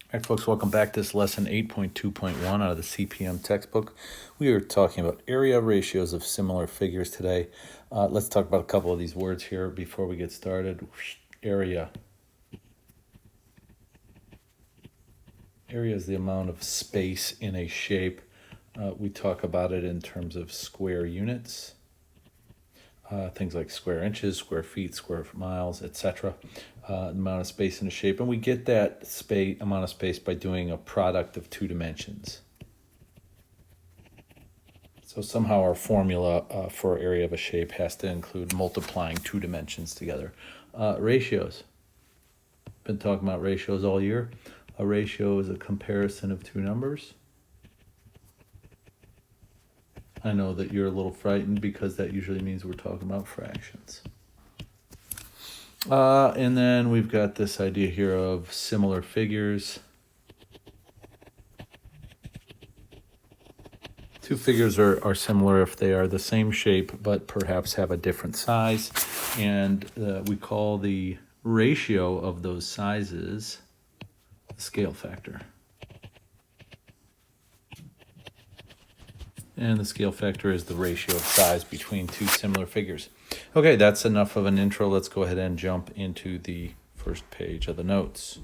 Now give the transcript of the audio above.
All right, folks, welcome back to this lesson 8.2.1 out of the CPM textbook. We are talking about area ratios of similar figures today. Let's talk about a couple of these words here before we get started. Area. Area is the amount of space in a shape. We talk about it in terms of square units. Things like square inches, square feet, square miles, etc. Amount of space in a shape. And we get that amount of space by doing a product of two dimensions. So somehow our formula for area of a shape has to include multiplying two dimensions together. Ratios. Been talking about ratios all year. A ratio is a comparison of two numbers. I know that you're a little frightened because that usually means we're talking about fractions. And then we've got this idea here of similar figures. Two figures are similar if they are the same shape but perhaps have a different size. And we call the ratio of those sizes the scale factor. And the scale factor is the ratio of size between two similar figures. Okay, that's enough of an intro. Let's go ahead and jump into the first page of the notes.